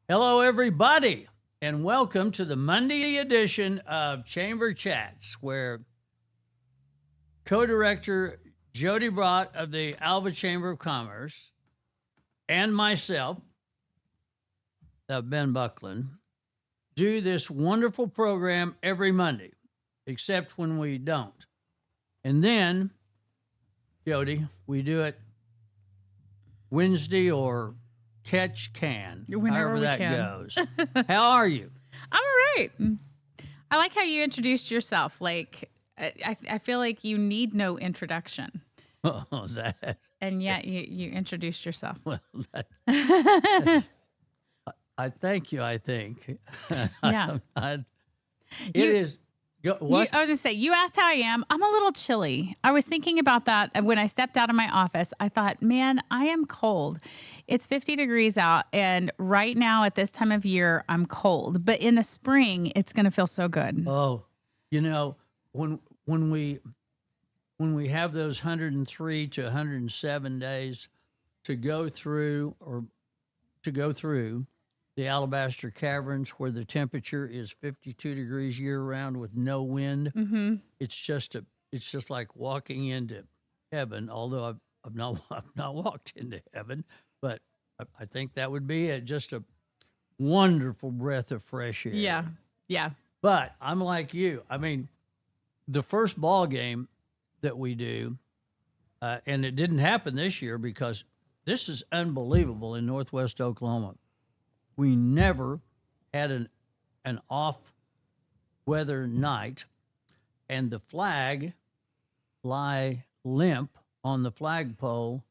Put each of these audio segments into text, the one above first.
Hello, everybody, and welcome to the Monday edition of Chamber Chats, where co-director Jody Brott of the Alva Chamber of Commerce and myself, Ben Buckland, do this wonderful program every Monday, except when we don't. And then, Jody, we do it Wednesday or catch can, Whenever however we that can. goes. How are you? I'm all right. I like how you introduced yourself. Like, I feel like you need no introduction, Oh, that. and yet you introduced yourself. Well, that's, I thank you. I think. Yeah. It You- is. What? I was just say, you asked how I am. I'm a little chilly. I was thinking about that when I stepped out of my office. I thought, man, I am cold. It's 50 degrees out, and right now at this time of year, I'm cold. But in the spring, it's going to feel so good. Oh, you know, when we have those 103 to 107 days to go through the Alabaster Caverns where the temperature is 52 degrees year round with no wind. Mm-hmm. It's just like walking into heaven. Although I've not walked into heaven, but I think that would be it. Just a wonderful breath of fresh air. Yeah. Yeah. But I'm like you. I mean, the first ball game that we do, and it didn't happen this year because this is unbelievable in Northwest Oklahoma. We never had an off weather night, and the flag lie limp on the flagpole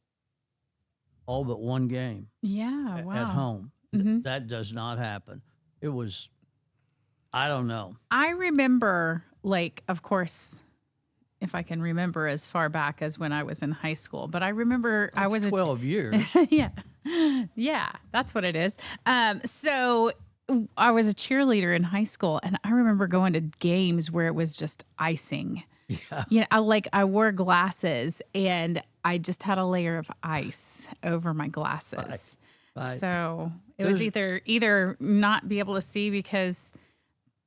all but one game Yeah. Wow. at home. Mhm. That does not happen. It was, I don't know. I remember, like, of course, if I can remember as far back as when I was in high school, but I remember I That's was 12 years. yeah, yeah, that's what it is. So I was a cheerleader in high school, and I remember going to games where it was just icing. Yeah. Yeah, I wore glasses, and I just had a layer of ice over my glasses. Right. So it was either not be able to see because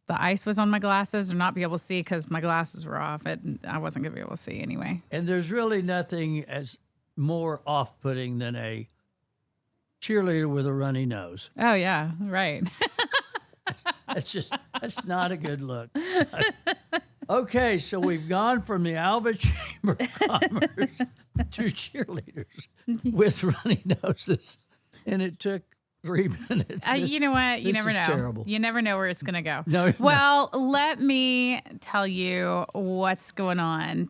the ice was on my glasses, or not be able to see because my glasses were off. I wasn't gonna be able to see anyway. And there's really nothing as more off-putting than a cheerleader with a runny nose. Oh yeah, right. That's not a good look. Okay, so we've gone from the Alva Chamber of Commerce to cheerleaders with runny noses, and it took 3 minutes. You know what? You this never is know. terrible. You never know where it's going to go. No. Well, let me tell you what's going on.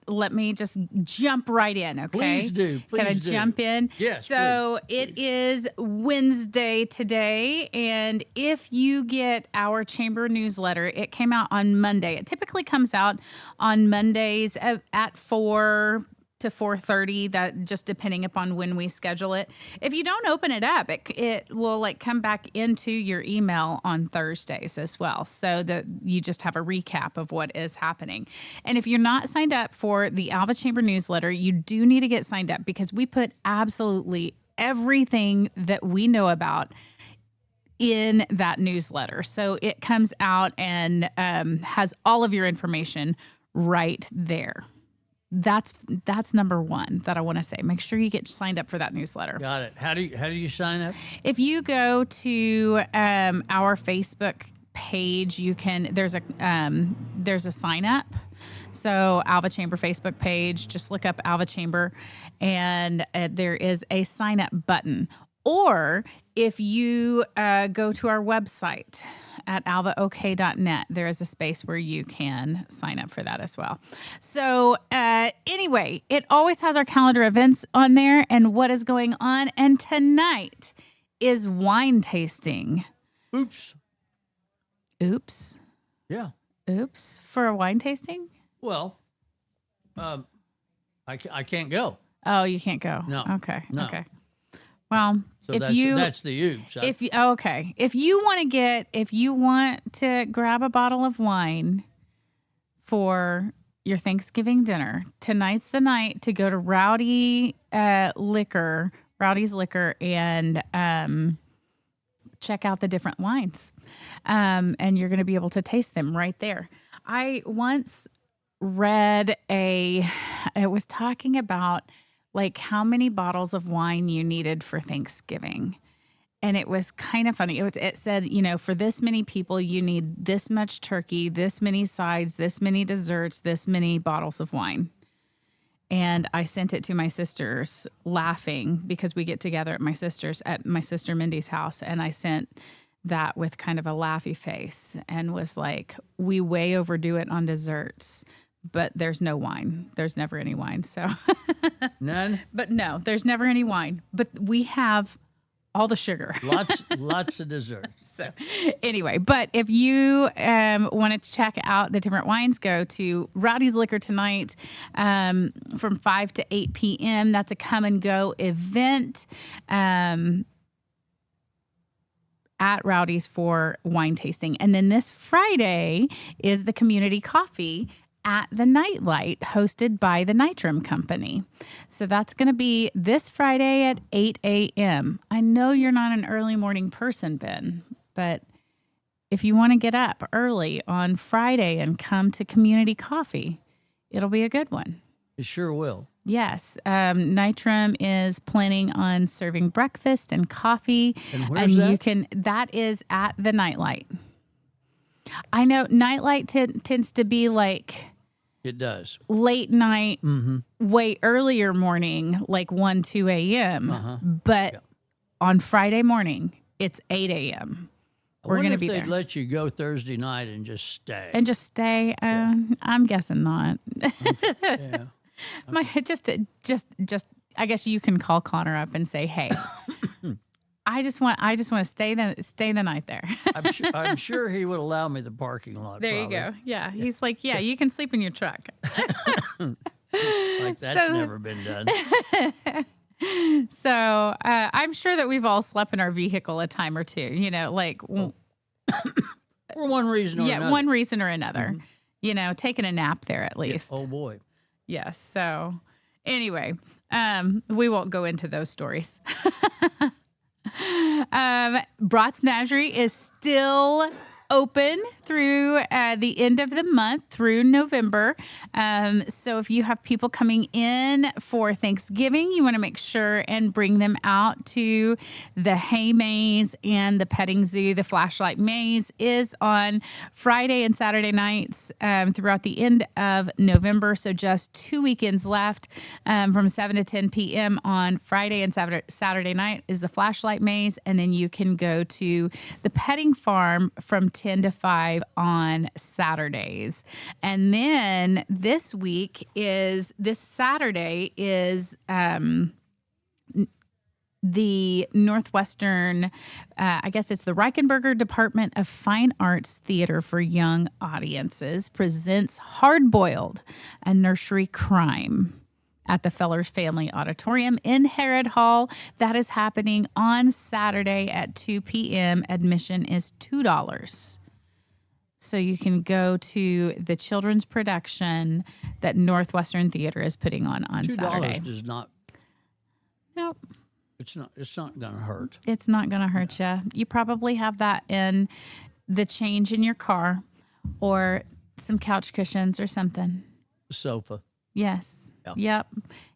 Let me just jump right in, okay? Please do. Can I Please do. jump in? Yes, So please. it is Wednesday today, and if you get our chamber newsletter, it came out on Monday. It typically comes out on Mondays at 4 to 4:30, that just depending upon when we schedule it. If you don't open it up, it will like come back into your email on Thursdays as well, so that you just have a recap of what is happening. And if you're not signed up for the Alva Chamber newsletter, you do need to get signed up, because we put absolutely everything that we know about in that newsletter. So it comes out and has all of your information right there. That's number one that I want to say. Make sure you get signed up for that newsletter. Got it. How do you sign up? If you go to our Facebook page, you can. There's a sign up. So Alva Chamber Facebook page, just look up Alva Chamber, and there is a sign up button. Or if you go to our website at alvaok.net, there is a space where you can sign up for that as well. So anyway, it always has our calendar events on there and what is going on. And tonight is wine tasting. Oops. Oops. Yeah. Oops. For a wine tasting? Well, I can't go. Oh, you can't go. No. Okay. No. Okay. Well, So if that's the oops. if you if you want to grab a bottle of wine for your Thanksgiving dinner, tonight's the night to go to Rowdy's Liquor, and check out the different wines. And you're going to be able to taste them right there. I once read it was talking about like how many bottles of wine you needed for Thanksgiving. And it was kind of funny. It said, for this many people, you need this much turkey, this many sides, this many desserts, this many bottles of wine. And I sent it to my sisters laughing because we get together at my sister Mindy's house. And I sent that with kind of a laughy face and was like, we way overdo it on desserts, but there's no wine. There's never any wine. So None? but no, there's never any wine, but we have all the sugar. Lots of dessert. So anyway, but if you want to check out the different wines, go to Rowdy's Liquor tonight from 5 to 8 p.m. That's a come and go event at Rowdy's for wine tasting. And then this Friday is the community coffee at the Nightlight, hosted by the Nitram Company. So that's going to be this Friday at 8 a.m. I know you're not an early morning person, Ben, but if you want to get up early on Friday and come to community coffee, it'll be a good one. It sure will. Yes. Nitram is planning on serving breakfast and coffee. And where's that? That is at the Nightlight. I know Nightlight tends to be like It does. late night, Mm-hmm. way earlier morning, like 1, 2 a.m. Uh-huh. But on Friday morning, it's 8 a.m. We're going to be if there. they'd let you go Thursday night and just stay. And just stay. I'm guessing not. Yeah. I guess you can call Connor up and say, hey, I just want to stay the night there. I'm sure he would allow me the parking lot. There probably. you go. Yeah. He's like, yeah, you can sleep in your truck. Like that's So- never been done. So I'm sure that we've all slept in our vehicle a time or two, For one reason or another. one reason or another, taking a nap there at least. Oh boy. Yes. So anyway, we won't go into those stories. Brat's Menagerie is still open through the end of the month through November. So if you have people coming in for Thanksgiving, you want to make sure and bring them out to the hay maze and the petting zoo. The flashlight maze is on Friday and Saturday nights throughout the end of November. So just 2 weekends left from 7 to 10 p.m. on Friday and Saturday night is the flashlight maze. And then you can go to the petting farm from 10 to 5 on Saturdays. And then this Saturday is the Northwestern, I guess it's the Reichenberger Department of Fine Arts Theater for Young Audiences presents Hard Boiled, a nursery crime at the Fellers Family Auditorium in Herod Hall. That is happening on Saturday at 2 p.m. Admission is $2. So you can go to the children's production that Northwestern Theater is putting on Saturday. $2 does not. Nope. It's not going to hurt. It's not going to hurt you. You probably have that in the change in your car or some couch cushions or something. Sofa. Yes. Yeah. Yep.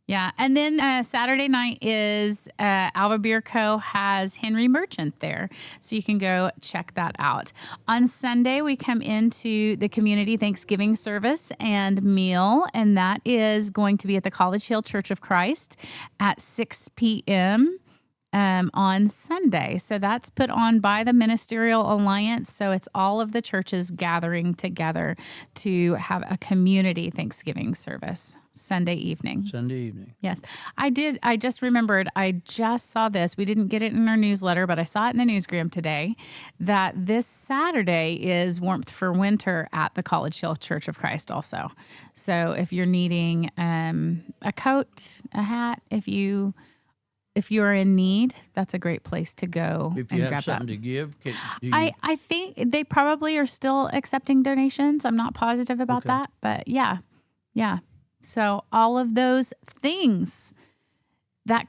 Yeah. And then Saturday night is Alva Beer Co. has Henry Merchant there. So you can go check that out. On Sunday, we come into the community Thanksgiving service and meal, and that is going to be at the College Hill Church of Christ at 6 p.m. On Sunday. So that's put on by the Ministerial Alliance. So it's all of the churches gathering together to have a community Thanksgiving service Sunday evening. Sunday evening. Yes, I did. I just remembered. I just saw this. We didn't get it in our newsletter, but I saw it in the newsgram today that this Saturday is Warmth for Winter at the College Hill Church of Christ also. So if you're needing a coat, a hat, if you're in need, that's a great place to go If and you grab have something that. to give, do you, I think they probably are still accepting donations. I'm not positive about Okay. that, but yeah. So all of those things that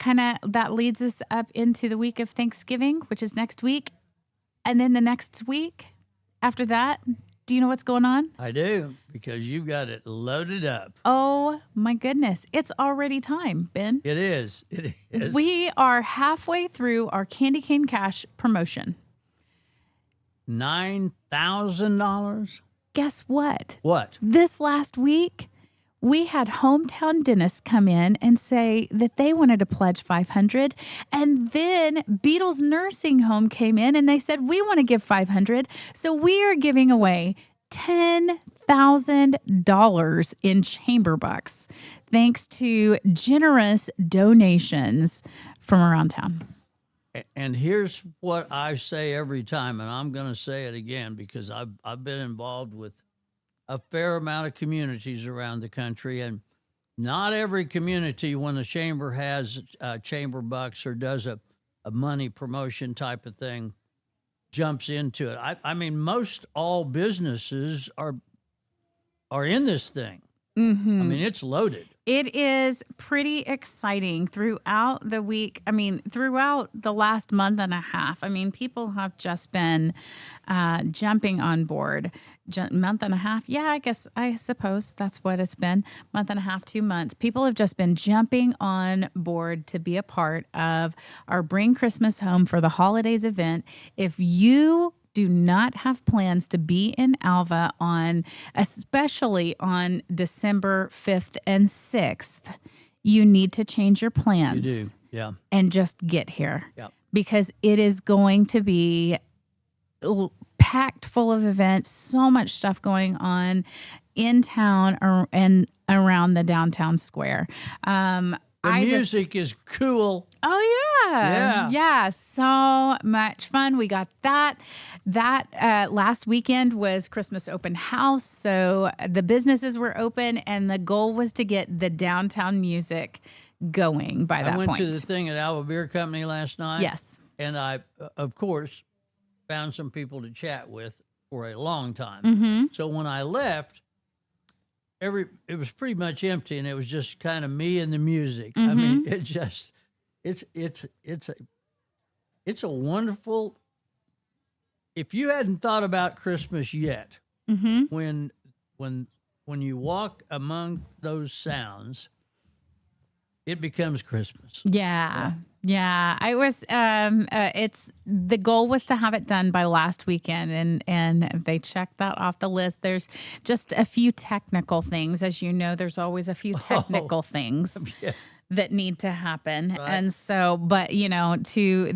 leads us up into the week of Thanksgiving, which is next week. And then the next week after that, do you know what's going on? I do, because you've got it loaded up. Oh my goodness. It's already time, Ben. It is. It is. We are halfway through our Candy Cane Cash promotion. $9,000? Guess what? What? This last week, we had hometown dentists come in and say that they wanted to pledge 500, and then Beatles Nursing Home came in and they said we want to give 500. So we are giving away $10,000 in chamber bucks, thanks to generous donations from around town. And here's what I say every time, and I'm going to say it again because I've been involved with a fair amount of communities around the country, and not every community, when the chamber has chamber bucks or does a money promotion type of thing, jumps into it. I mean, most all businesses are in this thing. Mm-hmm. I mean, it's loaded. It is pretty exciting throughout the week. I mean, throughout the last month and a half. I mean, people have just been jumping on board. Month and a half. Yeah, I suppose that's what it's been. Month and a half, 2 months. People have just been jumping on board to be a part of our Bring Christmas Home for the Holidays event. If you do not have plans to be in Alva especially on December 5th and 6th, you need to change your plans. You do, yeah. And just get here. Yeah. Because it is going to be packed full of events, so much stuff going on in town and around the downtown square. The music is cool. Oh Yeah. yeah, so much fun. We got that. Last weekend was Christmas open house, so the businesses were open, and the goal was to get the downtown music going by that point. I went to the thing at Alva Beer Company last night. Yes, and I, of course, found some people to chat with for a long time. Mm-hmm. So when I left, it was pretty much empty, and it was just kind of me and the music. Mm-hmm. I mean, it's a wonderful. If you hadn't thought about Christmas yet, Mm-hmm. when you walk among those sounds, it becomes Christmas. Yeah. I was. It's the goal was to have it done by last weekend, and they checked that off the list. There's just a few technical things, as you know. There's always a few technical things Yeah. that need to happen, Right. and so, but to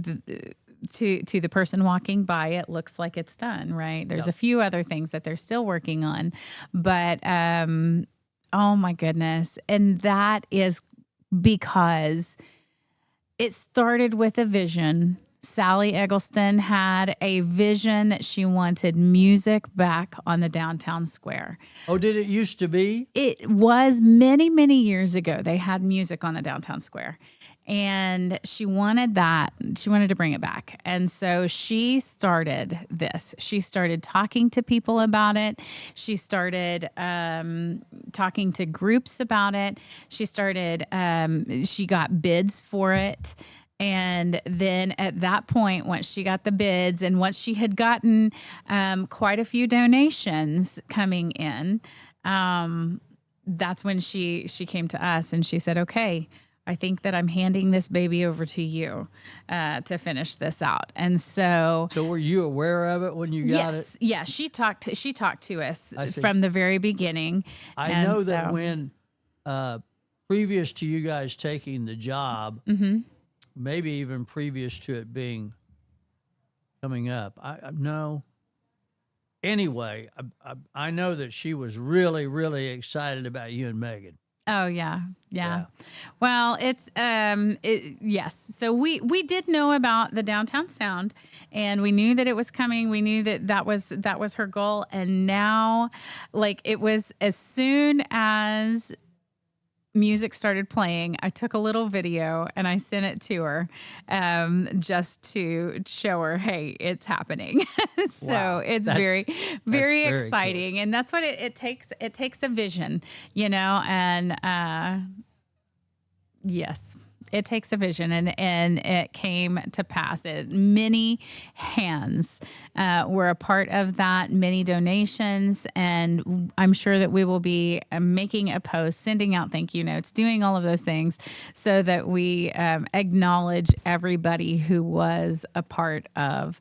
the person walking by, it looks like it's done. Right. There's Yep. a few other things that they're still working on, but oh my goodness, and that is because it started with a vision. Sally Eggleston had a vision that she wanted music back on the downtown square. Oh, did it used to be? It was many, many years ago. They had music on the downtown square. And she wanted that. She wanted to bring it back. And so she started this. She started talking to people about it. She started talking to groups about it. She started, she got bids for it. And then at that point, once she got the bids and once she had gotten quite a few donations coming in, that's when she came to us and she said, okay, I think that I'm handing this baby over to you to finish this out. And so were you aware of it when you got it? Yeah, she talked to us I see. from the very beginning. I know that when previous to you guys taking the job, Mm-hmm. maybe even previous to it being coming up, no. Anyway, I know that she was really, really excited about you and Megan. Oh yeah. Well, it's yes. So we did know about the downtown sound, and we knew that it was coming. We knew that was her goal, and now, like, it was as soon as music started playing, I took a little video and I sent it to her, just to show her, hey, it's happening. So Wow. it's very, very exciting. Cool. And that's what it takes. It takes a vision, and yes, It takes a vision, and it came to pass. Many hands were a part of that, many donations, and I'm sure that we will be making a post, sending out thank you notes, doing all of those things so that we acknowledge everybody who was a part of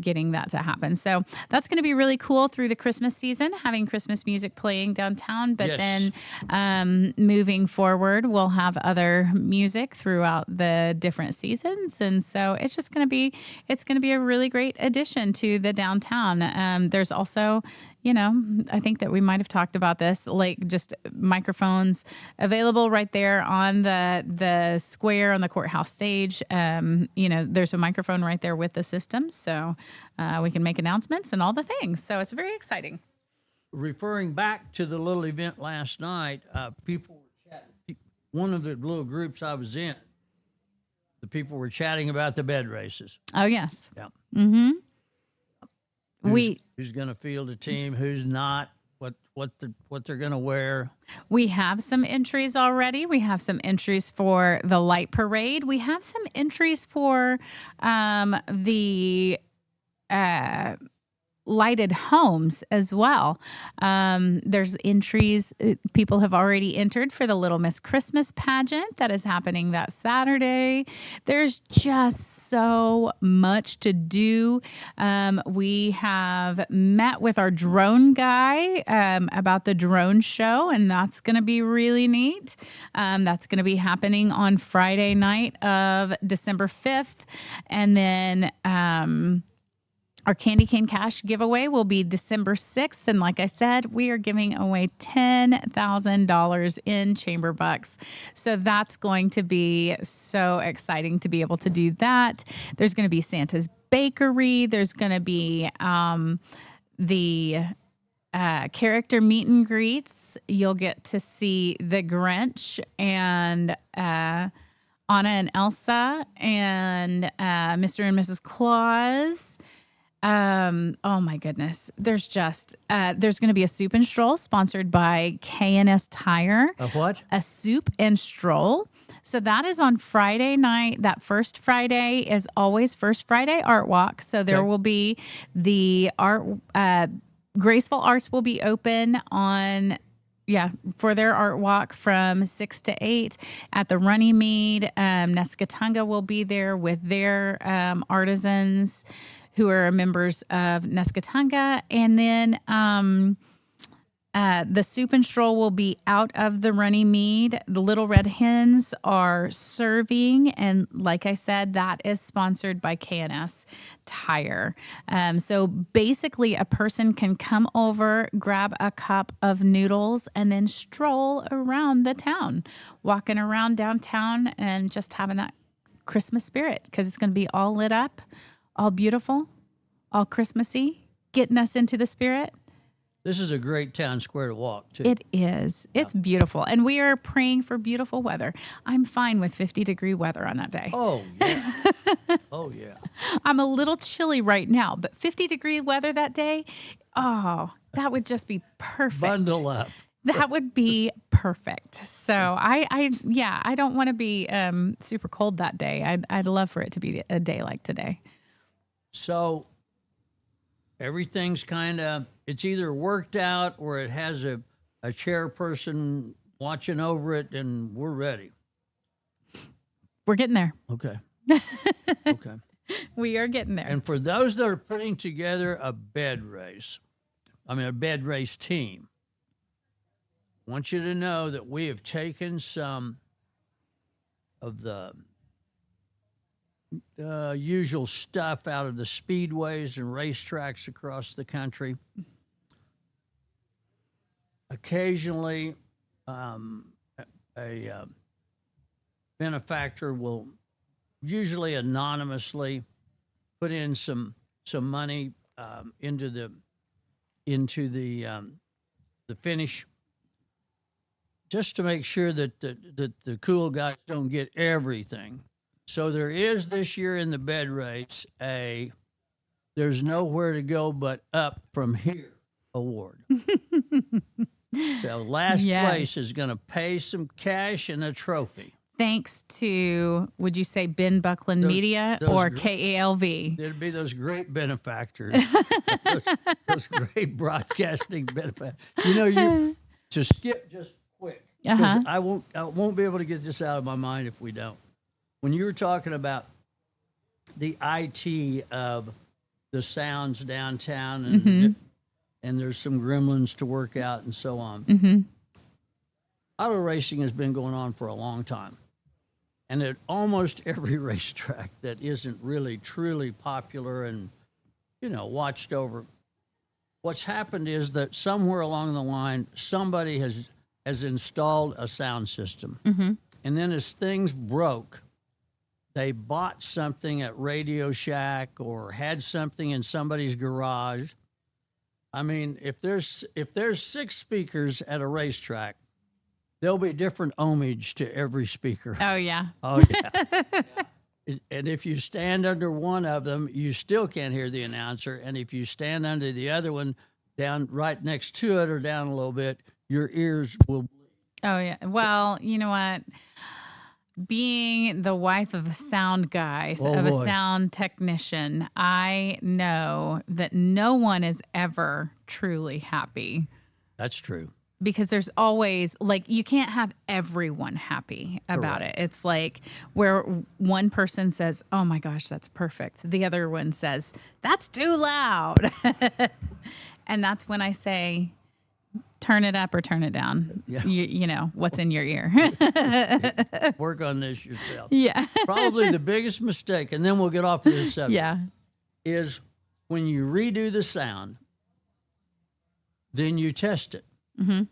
getting that to happen. So that's going to be really cool through the Christmas season, having Christmas music playing downtown. But Yes. then moving forward, we'll have other music throughout the different seasons, and so it's going to be a really great addition to the downtown. There's also, I think that we might have talked about this, like just microphones available right there on the square on the courthouse stage. There's a microphone right there with the system, so we can make announcements and all the things. So it's very exciting. Referring back to the little event last night, people were chatting. One of the little groups I was in, the people were chatting about the bed races. Oh yes. Yeah. Mm-hmm. Who's going to field a team? Who's not? What they're going to wear? We have some entries already. We have some entries for the light parade. We have some entries for the lighted homes as well. There's entries. People have already entered for the Little Miss Christmas pageant that is happening that Saturday. There's just so much to do. We have met with our drone guy about the drone show, and that's going to be really neat. That's going to be happening on Friday night of December 5th. And then our Candy Cane Cash giveaway will be December 6th. And like I said, we are giving away $10,000 in chamber bucks. So that's going to be so exciting to be able to do that. There's going to be Santa's Bakery. There's going to be the character meet and greets. You'll get to see the Grinch and Anna and Elsa and Mr. and Mrs. Claus. Oh my goodness. There's going to be a soup and stroll sponsored by K&S Tire. A what? A soup and stroll. So that is on Friday night. That first Friday is always First Friday Art Walk. So there will be the art, Graceful Arts will be open for their art walk from 6 to 8 at the Runnymede. Nescatunga will be there with their artisans who are members of Nescatunga. And then the soup and stroll will be out of the Runnymede. The Little Red Hens are serving. And like I said, that is sponsored by K&S Tire. So basically a person can come over, grab a cup of noodles, and then stroll around the town, walking around downtown and just having that Christmas spirit, because it's going to be all lit up, all beautiful, all Christmassy, getting us into the spirit. This is a great town square to walk, too. It is. It's beautiful. And we are praying for beautiful weather. I'm fine with 50-degree weather on that day. Oh, yeah. Oh, yeah. I'm a little chilly right now, but 50-degree weather that day, that would just be perfect. Bundle up. That would be perfect. So I don't want to be super cold that day. I'd love for it to be a day like today. So everything's kind of, it's either worked out or it has a chairperson watching over it, and we're ready. We're getting there. Okay. Okay. We are getting there. And for those that are putting together a bed race team, I want you to know that we have taken some of the usual stuff out of the speedways and racetracks across the country. Occasionally, a benefactor will usually anonymously put in some money into the finish, just to make sure that the cool guys don't get everything. So there is this year in the bed race there's nowhere to go but up from here award. So last place is going to pay some cash and a trophy. thanks to, would you say Ben Buckland Media those or gr- KALV? There'd be those great benefactors, those great broadcasting benefactors. You to skip just quick because I won't be able to get this out of my mind if we don't. When you were talking about the IT of the sounds downtown and there's some gremlins to work out and so on. Auto racing has been going on for a long time. And at almost every racetrack that isn't really truly popular and, watched over, what's happened is that somewhere along the line, somebody has installed a sound system. And then as things broke, they bought something at Radio Shack or had something in somebody's garage. I mean, if there's 6 speakers at a racetrack, there'll be different ohmage to every speaker. Oh, yeah. Oh, yeah. And if you stand under one of them, you still can't hear the announcer. And if you stand under the other one, down right next to it or down a little bit, your ears will bleed. Oh, yeah. Well, you know what? Being the wife of a sound guy, a sound technician, I know that no one is ever truly happy. That's true. Because there's always, like, you can't have everyone happy about it. It's like where one person says, oh my gosh, that's perfect. The other one says, that's too loud. And that's when I say, turn it up or turn it down. Yeah. You know, what's in your ear. Work on this yourself. Yeah. Probably the biggest mistake, and then we'll get off of this subject, is when you redo the sound, then you test it.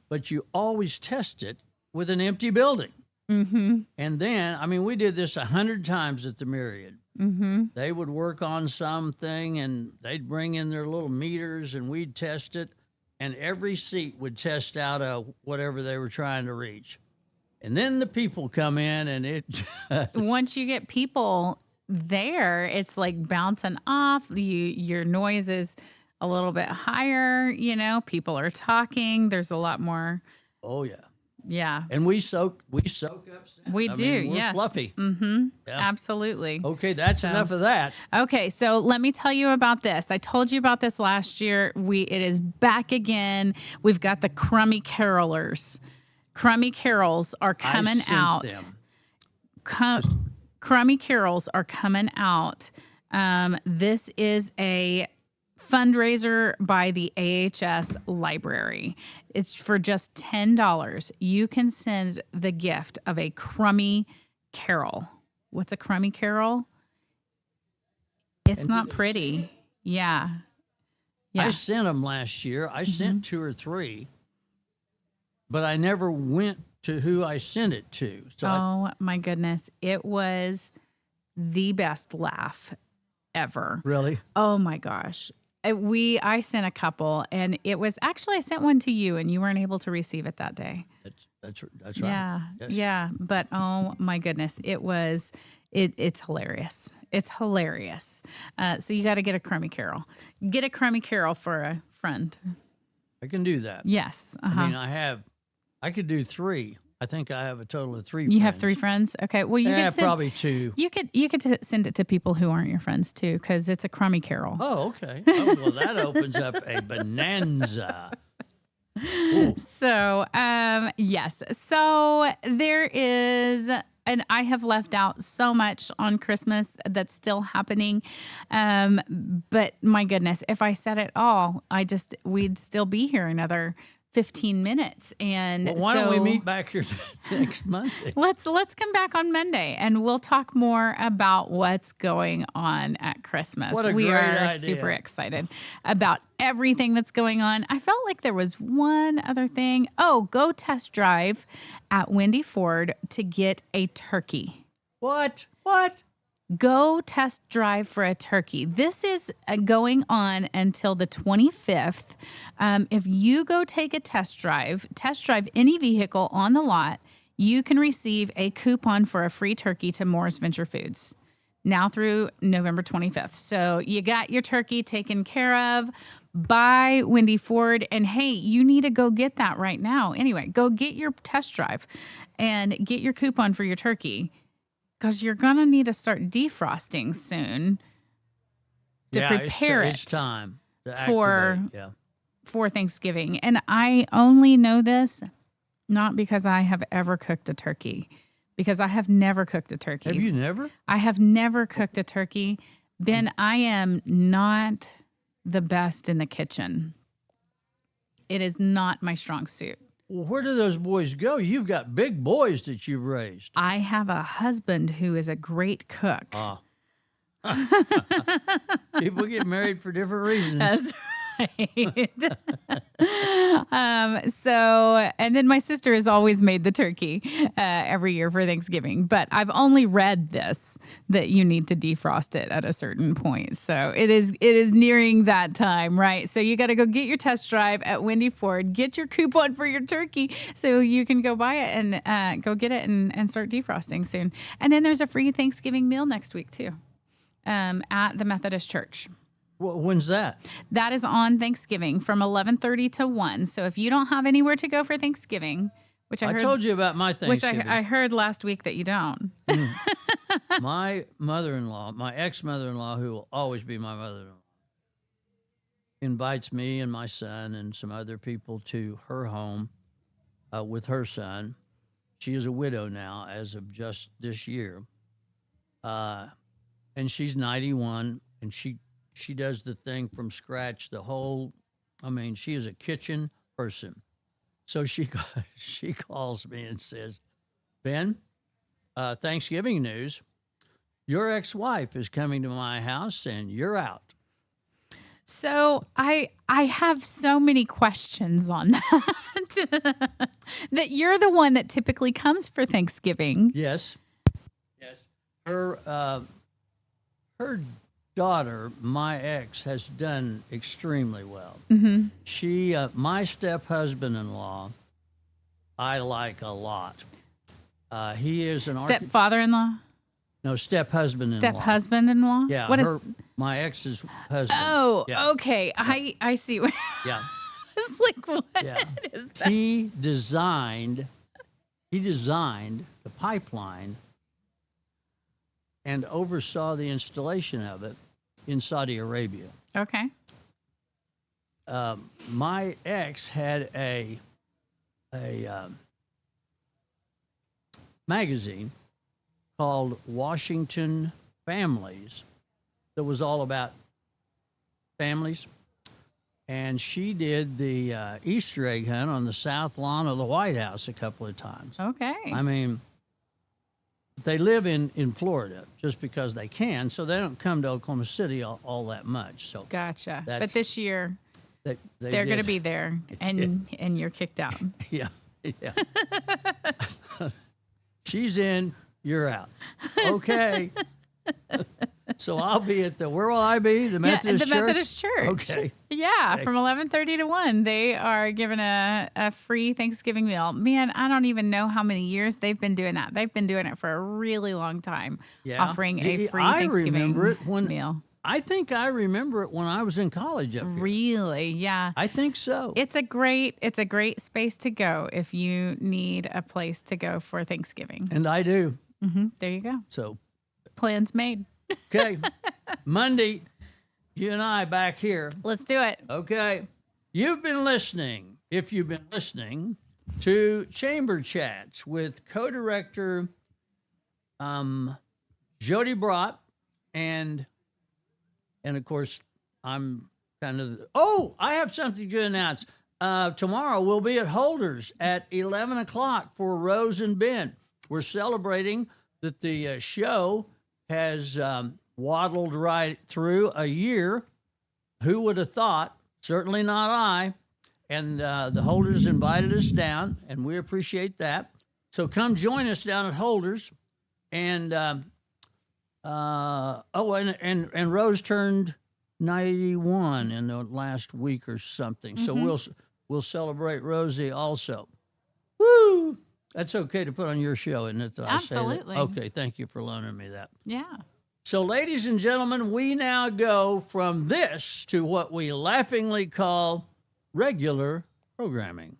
But you always test it with an empty building. And then, I mean, we did this 100 times at the Myriad. They would work on something, and they'd bring in their little meters, and we'd test it. And every seat would test out whatever they were trying to reach. And then the people come in, and it... Once you get people there, it's like bouncing off. Your noise is a little bit higher, people are talking. There's a lot more. Oh, yeah. Yeah. And we soak up sound. We do, we're yes. Fluffy. Yeah. Absolutely. Okay, that's enough of that. Okay, so let me tell you about this. I told you about this last year. It is back again. We've got the Crummy Carolers. Crummy Carols are coming out. Crummy Carols are coming out. This is a fundraiser by the AHS Library. It's for just $10. You can send the gift of a Crummy Carol. What's a Crummy Carol? It's not pretty. Yeah. I sent them last year. I sent 2 or 3, but I never went to who I sent it to. So my goodness. It was the best laugh ever. Really? Oh my gosh. I sent a couple, and it was actually, I sent one to you, and you weren't able to receive it that day. That's right. Yeah. Yes. Yeah. But oh my goodness, it's hilarious. It's hilarious. So you got to get a Crummy Carol. Get a Crummy Carol for a friend. I can do that. Yes. I mean, I could do 3. I think I have a total of 3 You have 3 friends? Okay. Well, you could probably 2. You could send it to people who aren't your friends too, because it's a Crummy Carol. Oh, okay. Oh, well, that opens up a bonanza. Ooh. So, yes. So there is, and I have left out so much on Christmas that's still happening. But my goodness, if I said it all, we'd still be here another 15 minutes. And well, why don't we meet back here next Monday? Let's come back on Monday, and we'll talk more about what's going on at Christmas. What a we great are idea. super excited about everything that's going on. I felt like there was one other thing. Oh, go test drive at Wendy Ford to get a turkey. What? Go test drive for a turkey. This is going on until the 25th. If you go take a test drive any vehicle on the lot, you can receive a coupon for a free turkey to Moore's Venture Foods. now through November 25th. So you got your turkey taken care of by Wendy Ford. And hey, you need to go get that right now. Anyway, go get your test drive and get your coupon for your turkey because you're going to need to start defrosting soon to prepare it's time to for activate. Yeah. for Thanksgiving. And I only know this not because I have ever cooked a turkey, because I have never cooked a turkey. Have you never? I have never cooked a turkey. Ben, I am not the best in the kitchen. It is not my strong suit. Well, where do those boys go? You've got big boys that you've raised. I have a husband who is a great cook. Ah. People get married for different reasons. That's right. And then my sister has always made the turkey every year for Thanksgiving. But I've only read this that you need to defrost it at a certain point. So it is nearing that time, right? So you got to go get your test drive at Wendy Ford, get your coupon for your turkey, so you can go buy it and go get it and start defrosting soon. And then there's a free Thanksgiving meal next week too, at the Methodist Church. When's that? That is on Thanksgiving from 11:30 to 1. So if you don't have anywhere to go for Thanksgiving, which I heard, told you about my Thanksgiving. which I heard last week that you don't. My mother-in-law, my ex-mother-in-law, who will always be my mother-in-law, invites me and my son and some other people to her home with her son. She is a widow now as of just this year. And she's 91, and she does the thing from scratch, she is a kitchen person. So she calls me and says, Ben, Thanksgiving news, your ex-wife is coming to my house and you're out. So I have so many questions on that. That you're the one that typically comes for Thanksgiving. Yes. Her daughter, my ex, has done extremely well. Mm-hmm. She, my step-husband-in-law, I like a lot. He is an Stepfather-in-law? No, step-husband-in-law. Step-husband-in-law? Yeah, What is? my ex's husband. Oh, yeah. okay. I see. I Yeah. was like, what is that? He designed the pipeline and oversaw the installation of it in Saudi Arabia. Okay. My ex had a magazine called Washington Families that was all about families. And she did the Easter egg hunt on the south lawn of the White House a couple of times. Okay. I mean, they live in Florida just because they can, so they don't come to Oklahoma City all that much. So Gotcha. But this year, they're going to be there, and you're kicked out. Yeah. She's in, you're out. Okay. So I'll be at where will I be? The Methodist Church? The Methodist Church. Okay. Yeah, from 11:30 to 1. They are giving a free Thanksgiving meal. Man, I don't even know how many years they've been doing that. They've been doing it for a really long time, offering a free Thanksgiving meal. I think I remember it when I was in college up here. Really? Yeah. I think so. It's a great space to go if you need a place to go for Thanksgiving. And I do. Mm-hmm. There you go. So plans made. Okay. Monday, you and I back here. Let's do it. Okay. You've been listening, if you've been listening, to Chamber Chats with co-director Jody Brott and of course, I'm kind of... I have something to announce. Tomorrow, we'll be at Holders at 11 o'clock for Rose and Ben. We're celebrating that the show has waddled right through a year. Who would have thought? Certainly not I. And the Holders invited us down, and we appreciate that. So come join us down at Holders. And and Rose turned 91 in the last week or something. Mm-hmm. So we'll celebrate Rosie also. Woo! That's okay to put on your show, isn't it? That Absolutely. I say that? Okay, thank you for loaning me that. Yeah. So, ladies and gentlemen, we now go from this to what we laughingly call regular programming.